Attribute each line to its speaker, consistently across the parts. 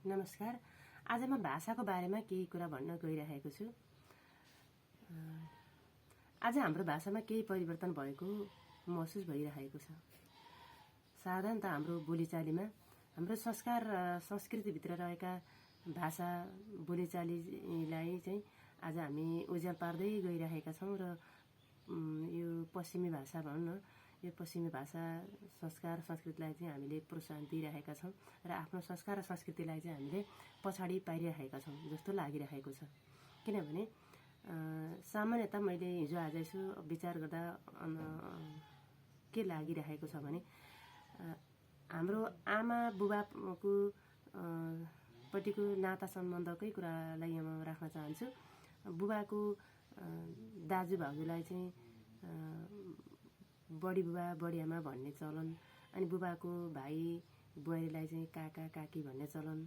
Speaker 1: नमस्कार। आज म भाषाको बारेमा केही कुरा भन्न गइरहेको छु। आज हाम्रो भाषामा केही परिवर्तन भएको महसुस भइरहेको छ। साधारणतः हाम्रो बोलीचालीमा हाम्रो संस्कार र संस्कृतिभित्र रहेका भाषा बोलीचालीलाई चाहिँ आज हामी उज्यालो पार्दै गइरहेका छौँ र यो पश्चिमी भाषा भनौँ न, यो पश्चिमी भाषा संस्कार संस्कृतिलाई चाहिँ हामीले प्रोत्साहन दिइरहेका छौँ र आफ्नो संस्कार र संस्कृतिलाई चाहिँ हामीले पछाडि पारिरहेका छौँ जस्तो लागिरहेको छ। किनभने सामान्यतः मैले हिजो आज यसो विचार गर्दा के लागिरहेको छ भने हाम्रो आमा बुबाको पट्टिको नाता सम्बन्धकै कुरालाई यहाँ राख्न चाहन्छु। बुबाको दाजु भाउजूलाई चाहिँ बडी बुबा बडी आमा भन्ने चलन, अनि बुबाको भाइ बुहारीलाई चाहिँ काका काकी भन्ने चलन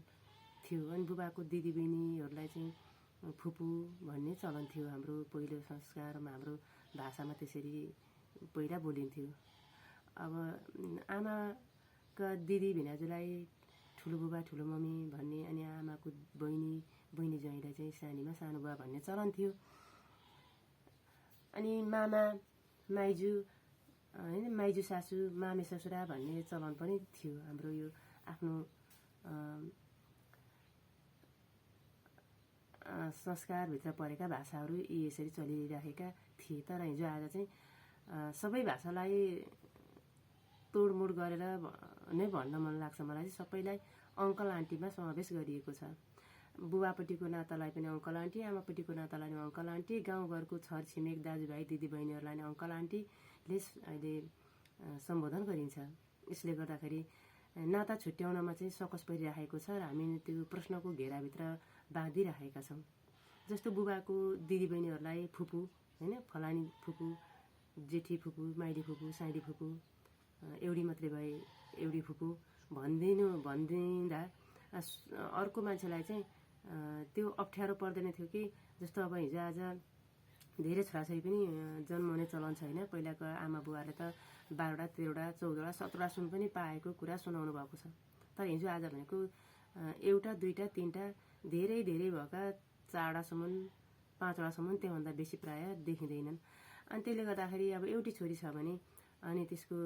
Speaker 1: थियो, अनि बुबाको दिदी बहिनीहरूलाई चाहिँ फुपू भन्ने चलन थियो। हाम्रो पहिलो संस्कारमा हाम्रो भाषामा त्यसरी पहिला बोलिन्थ्यो। अब आमाका दिदी भिनाजुलाई ठुलो बुबा ठुलो मम्मी भन्ने, अनि आमाको बहिनी ज्वाइँलाई चाहिँ सानीमा सानो बुबा भन्ने चलन थियो। अनि मामा माइजू होइन, माइजू सासू मामे ससुरा भन्ने चलन पनि थियो। हाम्रो यो आफ्नो संस्कारभित्र परेका भाषाहरू यसरी चलिरहेका थिए। तर हिजो आज चाहिँ सबै भाषालाई तोडमोड गरेर नै भन्न मन लाग्छ मलाई चाहिँ। सबैलाई अङ्कल आन्टीमा समावेश गरिएको छ। बुबापट्टिको नातालाई पनि अङ्कल आन्टी, आमापट्टिको नातालाई पनि अङ्कल आन्टी, गाउँघरको छर छिमेक दाजुभाइ दिदीबहिनीहरूलाई नै अङ्कल आन्टीले अहिले सम्बोधन गरिन्छ। यसले गर्दाखेरि नाता छुट्याउनमा चाहिँ सकस परिरहेको छ र हामी त्यो प्रश्नको घेराभित्र बाँधिरहेका छौँ। जस्तो बुबाको दिदीबहिनीहरूलाई फुपू होइन, फलानी फुपू, जेठी फुपू, माइली फुपू, साइली फुपू, एउटी मात्रै भए एउटी फुपू भनिदिँदा अर्को मान्छेलाई चाहिँ त्यो अप्ठ्यारो पर्दैन थियो कि। जस्तो अब हिजो आज धेरै छोराछोरी पनि जन्माउने चलन छैन। पहिलाको आमा बुवाले त 12वटा 13वटा 14वटा 17वटा सुन पनि पाएको कुरा सुनाउनु भएको छ। तर हिजो आज भनेको एउटा दुईटा तीनटा धेरै भएका 4वटासम्म 5वटासम्म, त्योभन्दा बेसी प्राय देखिँदैनन्। अनि त्यसले गर्दाखेरि अब एउटी छोरी छ भने अनि त्यसको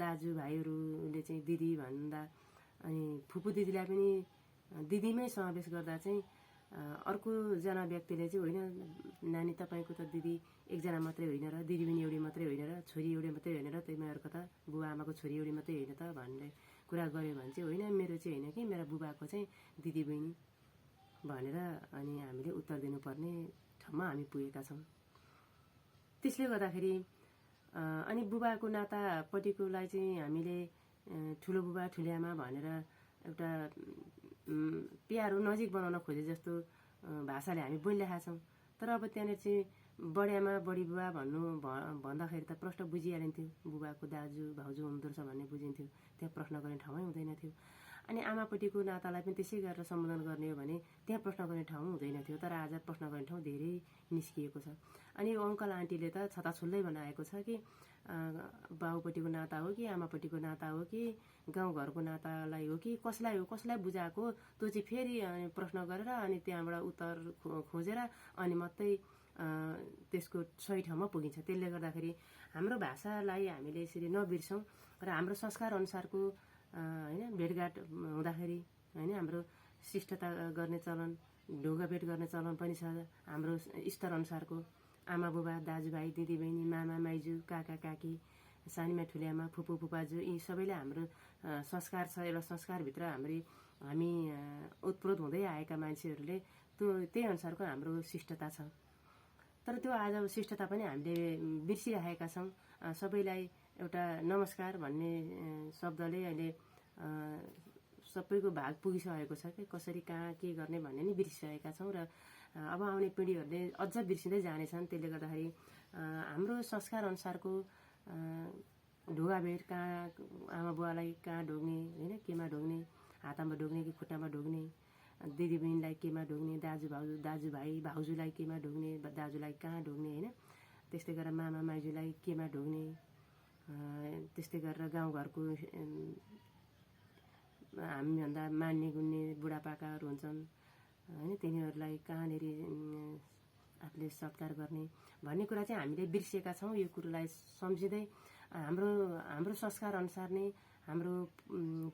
Speaker 1: दाजुभाइहरूले चाहिँ दिदी भन्दा, अनि फुपू दिदीलाई पनि दिदीमै समावेश गर्दा चाहिँ अर्को जना व्यक्तिले चाहिँ होइन नानी तपाईँको त दिदी एकजना मात्रै होइन र, दिदी पनि एउटी मात्रै होइन र, छोरी एउटी मात्रै होइन र, तपाईँहरूको त बुबा आमाको छोरी एउटी मात्रै होइन त भन्ने कुरा गऱ्यो भने चाहिँ होइन मेरो चाहिँ होइन कि, मेरा बुबाको चाहिँ दिदी बहिनी भनेर अनि हामीले उत्तर दिनुपर्ने ठाउँमा हामी पुगेका छौँ। त्यसले गर्दाखेरि अनि बुबाको नातापट्टिकोलाई चाहिँ हामीले ठुलो बुबा ठुली आमा भनेर एउटा प्यारो नजिक बनाउन खोजे जस्तो भाषाले हामी बोलिरहेका छौँ। तर अब त्यहाँनिर चाहिँ बडी आमा बडी बुबा भन्दाखेरि त प्रश्न बुझिहालिन्थ्यो। बुबाको दाजु भाउजू हुँदो रहेछ भन्ने बुझिन्थ्यो, त्यहाँ प्रश्न गर्ने ठाउँै हुँदैन थियो। अनि आमापट्टिको नातालाई पनि त्यसै गरेर सम्बोधन गर्ने हो भने त्यहाँ प्रश्न गर्ने ठाउँ हुँदैन थियो। तर आज प्रश्न गर्ने ठाउँ धेरै निस्किएको छ। अनि यो अङ्कल आन्टीले त छताछुल्लै बनाएको छ कि बाउपट्टिको नाता हो कि आमापट्टिको नाता हो कि गाउँघरको नातालाई हो कि कसलाई बुझाएको त्यो चाहिँ फेरि प्रश्न गरेर अनि त्यहाँबाट उत्तर खोजेर अनि मात्रै त्यसको सही ठाउँमा पुगिन्छ। त्यसले गर्दाखेरि हाम्रो भाषालाई हामीले यसरी नबिर्सौँ र हाम्रो संस्कार अनुसारको होइन भेटघाट हुँदाखेरि होइन हाम्रो शिष्टता गर्ने चलन, ढोगा भेट गर्ने चलन पनि छ। हाम्रो स्तर अनुसारको आमा बुबा दाजुभाइ दिदीबहिनी मामा माइजू काका काकी सानीमा ठुली आमा फुपू फुपाजू यी सबैले हाम्रो संस्कार छ। एउटा संस्कारभित्र हामी उत्प्रोत हुँदै आएका मान्छेहरूले त्यही अनुसारको हाम्रो शिष्टता छ। तर त्यो आज शिष्टता पनि हामीले बिर्सिरहेका छौँ। सबैलाई एउटा नमस्कार भन्ने शब्दले अहिले सबैको भाग पुगिसकेको छ कि कसरी कहाँ के गर्ने भन्ने नि बिर्सिसकेका छौँ र अब आउने पिँढीहरूले अझ बिर्सिँदै जानेछन्। त्यसले गर्दाखेरि हाम्रो संस्कार अनुसारको ढोगा भेट कहाँ आमा बुवालाई कहाँ ढोग्ने होइन, केमा ढोग्ने, हातमा ढोग्ने कि खुट्टामा ढोग्ने, दिदीबहिनीलाई केमा ढोग्ने, दाजुभाइ भाउजूलाई केमा ढोग्ने, दाजुलाई कहाँ ढोग्ने होइन, त्यस्तै गरेर मामा माइजूलाई केमा ढोग्ने, त्यस्तै गरेर गाउँघरको हामीभन्दा मान्ने गुन्ने बुढापाकाहरू हुन्छन् होइन, तिनीहरूलाई कहाँनिर आफूले सत्कार गर्ने भन्ने कुरा चाहिँ हामीले बिर्सिएका छौँ। यो कुरोलाई सम्झिँदै हाम्रो संस्कार अनुसार नै, हाम्रो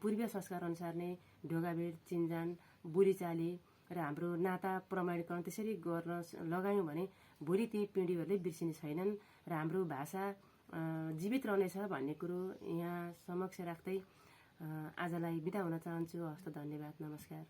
Speaker 1: पूर्वीय संस्कार अनुसार नै ढोकाभेट, चिनजान, बोलीचाली र हाम्रो नाता प्रमाणीकरण त्यसरी गर्न लगायौँ भने भोलि ती पिँढीहरूले बिर्सिने छैनन् र हाम्रो भाषा जीवित रहनेछ भन्ने कुरो यहाँ समक्ष राख्दै आजलाई बिदा हुन चाहन्छु। हस्त, धन्यवाद, नमस्कार।